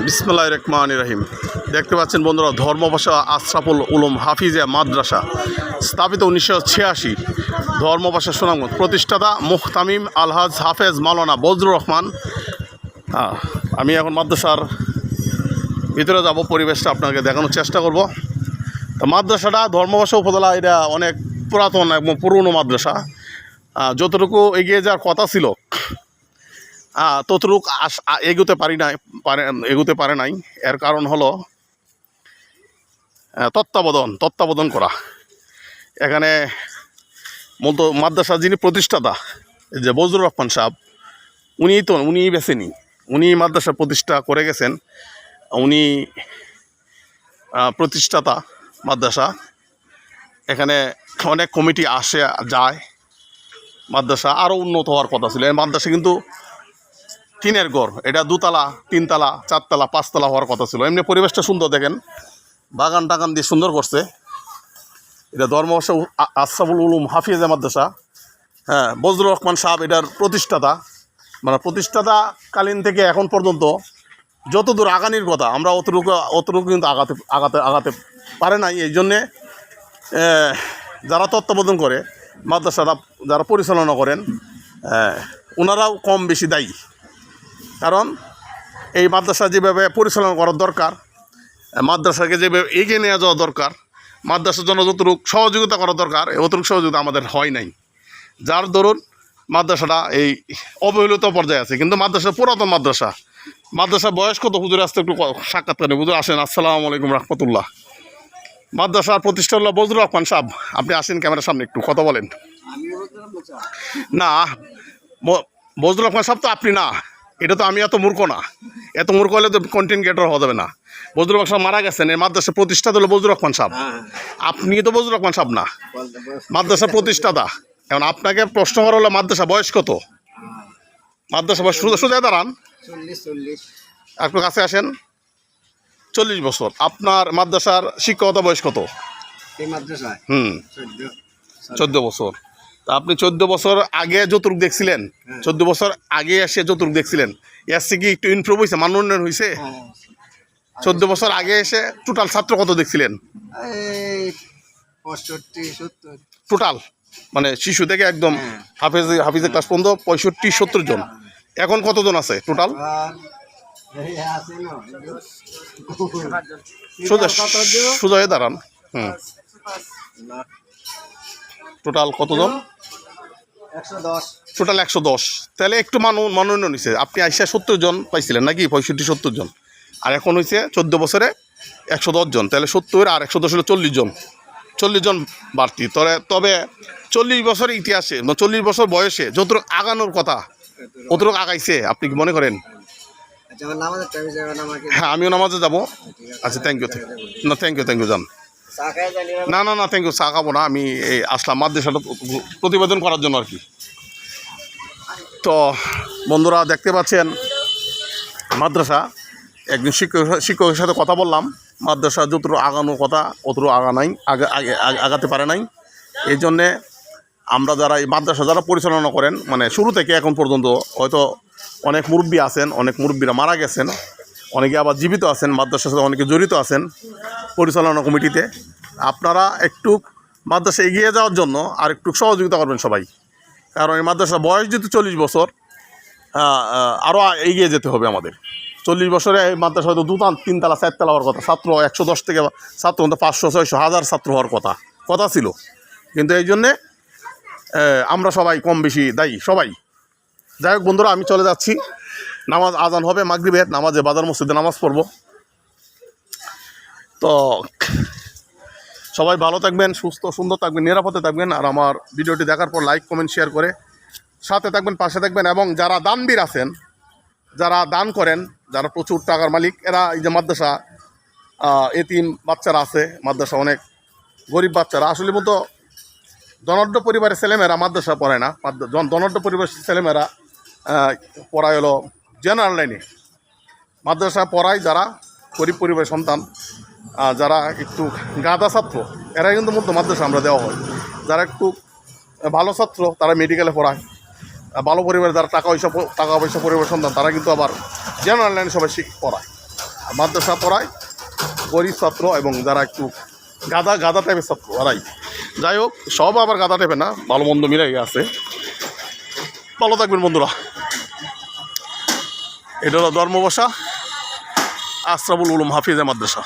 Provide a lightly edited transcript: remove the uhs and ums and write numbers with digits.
বিসমিল্লাহির রহমানির রহিম। দেখতে পাচ্ছেন বন্ধুরা, ধর্মভাষা আশরাফুল উলুম হাফিজিয়া মাদ্রাসা স্থাপিত 1986। ধর্মভাষা সুনামগঞ্জ, প্রতিষ্ঠাতা মুহতামিম আলহাজ হাফেজ মাওলানা বজলুর রহমান। আমি এখন মাদ্রাসার ভিতরে যাব, পরিবেশটা আপনাকে দেখানোর চেষ্টা করব। তো মাদ্রাসাটা ধর্মভাষা উপজেলা, এটা অনেক পুরাতন এবং পুরনো মাদ্রাসা। যতটুকু এগিয়ে যাওয়ার কথা ছিল ততটুকু এগোতে পারে নাই। এর কারণ হলো তত্ত্বাবধান করা। এখানে মূলত মাদ্রাসা যিনি প্রতিষ্ঠাতা, যে বজলুর রহমান সাহেব, উনিই বেছেনি, উনি মাদ্রাসা প্রতিষ্ঠা করে গেছেন। উনি প্রতিষ্ঠাতা মাদ্রাসা। এখানে অনেক কমিটি আসে যায়। মাদ্রাসা আরও উন্নত হওয়ার কথা ছিল। এই মাদ্রাসা কিন্তু টিনের ঘর, এটা 2 তলা 3 তলা 4 তলা 5 তলা হওয়ার কথা ছিল। এমনি পরিবেশটা সুন্দর, দেখেন বাগান টাগান দিয়ে সুন্দর করছে। এটা ধর্মভাষা আশরাফুল উলুম হাফিজিয়া মাদ্রাসা। বজলুর রহমান সাহেব এটার প্রতিষ্ঠাতা। মানে প্রতিষ্ঠাতাকালীন থেকে এখন পর্যন্ত যতদূর আগানির কথা, আমরা অতটুকু কিন্তু আগাতে পারে নাই। এই জন্যে যারা তত্ত্বাবধান করে, মাদ্রাসাটা যারা পরিচালনা করেন, ওনারাও কম বেশি দায়ী। কারণ এই মাদ্রাসা যেভাবে পরিচালনা করার দরকার, মাদ্রাসাকে যেভাবে এগিয়ে নিয়ে যাওয়া দরকার, মাদ্রাসার জন্য যতটুকু সহযোগিতা করা দরকার, অতটুকু সহযোগিতা আমাদের হয় নাই। যার দরুন মাদ্রাসাটা এই অবহেলিত পর্যায়ে আছে। কিন্তু মাদ্রাসা পুরাতন মাদ্রাসা বয়স কত? হুজুর আসতে একটু সাক্ষাৎ করেন। হুজুর আসেন। আসসালামু আলাইকুম রহমতুল্লাহ। মাদ্রাসার প্রতিষ্ঠা হল বজলুর রহমান সাহেব। আপনি আসেন ক্যামেরার সামনে, একটু কথা বলেন। না, বজলুর রহমান সাহেব তো আপনি না। এটা তো আমি এত মূর্খ না। এত মূর্খ হলে তো কন্টেন্ট ক্রিয়েটর হওয়া যাবে না। বজলুর রহমান সাহেব মারা গেছেন। এই মাদ্রাসার প্রতিষ্ঠাতা হলো বজলুর রহমান সাহেব। আপনি তো বজলুর রহমান সাহেব না, মাদ্রাসার প্রতিষ্ঠাতা। এখন আপনাকে প্রশ্ন করা হলো মাদ্রাসা বয়স কত? মাদ্রাসা বয়স, সোজা দাঁড়ান, একটু কাছে আসেন। 40 বছর। আপনার মাদ্রাসার শিক্ষকতা বয়স কত? 14 বছর। তা আপনি 14 বছর আগে যতটুকু দেখছিলেন, 14 বছর আগে এসে যতটুকু দেখছিলেন, এর থেকে একটু ইমপ্রুভ হয়েছে, মান উন্নয়ন হয়েছে? 14 বছর আগে এসে টোটাল ছাত্র কত দেখছিলেন? 65-70 টোটাল, মানে শিশু থেকে একদম হাফিজের ক্লাস পর্যন্ত 65-70 জন। এখন কতজন আছে টোটাল? সোজা হয়ে দাঁড়ান। টোটাল কতজন? 110। টোটাল 110। তাহলে একটু মান উন্নয়ন হয়েছে। আপনি আইসা 70 জন পাইছিলেন নাকি? 65-70 জন। আর এখন হয়েছে 14 বছরে 110 জন। তাহলে 70 আর 110 হলো 40 জন। 40 জন বাড়তি। তবে 40 বছরের ইতিহাসে, 40 বছর বয়সে যতটুকু আগানোর কথা অতটুকু আগাইছে আপনি কি মনে করেন? হ্যাঁ, আমিও নামাজে যাবো। আচ্ছা, থ্যাংক ইউ। না, থ্যাংক ইউ যান। না থ্যাংক ইউ, চা খাবো না। আমি এই আসলাম মাদ্রাসাটা প্রতিবেদন করার জন্য আর কি। তো বন্ধুরা, দেখতে পাচ্ছেন মাদ্রাসা, একজন শিক্ষকের সাথে কথা বললাম। মাদ্রাসা যতটুকু আগানোর কথা অতটুকু আগাতে পারে নাই। এই জন্যে আমরা যারা এই মাদ্রাসা যারা পরিচালনা করেন, মানে শুরু থেকে এখন পর্যন্ত, হয়তো অনেক মুরব্বী আছেন, অনেক মুরব্বীরা মারা গেছেন, অনেকে আবার জীবিত আছেন, মাদ্রাসার সাথে অনেকে জড়িত আছেন পরিচালনা কমিটিতে। আপনারা একটু মাদ্রাসা এগিয়ে যাওয়ার জন্য আর একটু সহযোগিতা করবেন সবাই। কারণ এই মাদ্রাসার বয়স যেহেতু 40 বছর, আরও এগিয়ে যেতে হবে আমাদের। 40 বছরে এই মাদ্রাসা হয়তো 2 তলা 3 তলা 4 তলা হওয়ার কথা। ছাত্র 110 থেকে ছাত্র 500-600 হাজার ছাত্র হওয়ার কথা ছিল। কিন্তু এই জন্যে আমরা সবাই কম বেশি দায়ী, সবাই। যাই হোক বন্ধুরা, আমি চলে যাচ্ছি। নামাজ আজান হবে, মাগরিবের নামাজে বাজার মসজিদে নামাজ পড়ব। তো সবাই ভালো থাকবেন, সুস্থ সুন্দর থাকবেন, নিরাপদে থাকবেন। আর আমার ভিডিওটি দেখার পর লাইক কমেন্ট শেয়ার করে সাথে থাকবেন, পাশে থাকবেন। এবং যারা দানবীর আছেন, যারা দান করেন, যারা প্রচুর টাকার মালিক, এরা এই যে মাদ্রাসা, এতিম বাচ্চারা আছে মাদ্রাসা, অনেক গরিব বাচ্চারা, আসলে মতো ধনাঢ্য পরিবারের ছেলেমেয়েরা মাদ্রাসা পড়ায় না। ধনাঢ্য পরিবারের ছেলেমেয়েরা পড়ায় হলো জেনারেল লাইনে। মাদ্রাসা পড়ায় যারা গরিব পরিবারের সন্তান, যারা একটু গাদা ছাত্র, এরা কিন্তু মধ্যে মাদ্রাসা আমরা দেওয়া হয়। যারা একটু ভালো ছাত্র তারা মেডিকেলে পড়ায়। ভালো পরিবারের যারা টাকা পয়সা পরিবারের সন্তান, তারা কিন্তু আবার জেনারেল লাইনে সবাই পড়ায়। মাদ্রাসা পড়ায় গরিব ছাত্র এবং যারা একটু গাদা গাদা টাইপের ছাত্র ওরাই। যাই হোক, সব আবার গাদা টাইপের না, ভালো মন্দ মিলাই আছে। ভালো থাকবেন বন্ধুরা। এটা হলো ধর্মবাসা আশরাফুল উলুম হাফিজা মাদ্রাসা।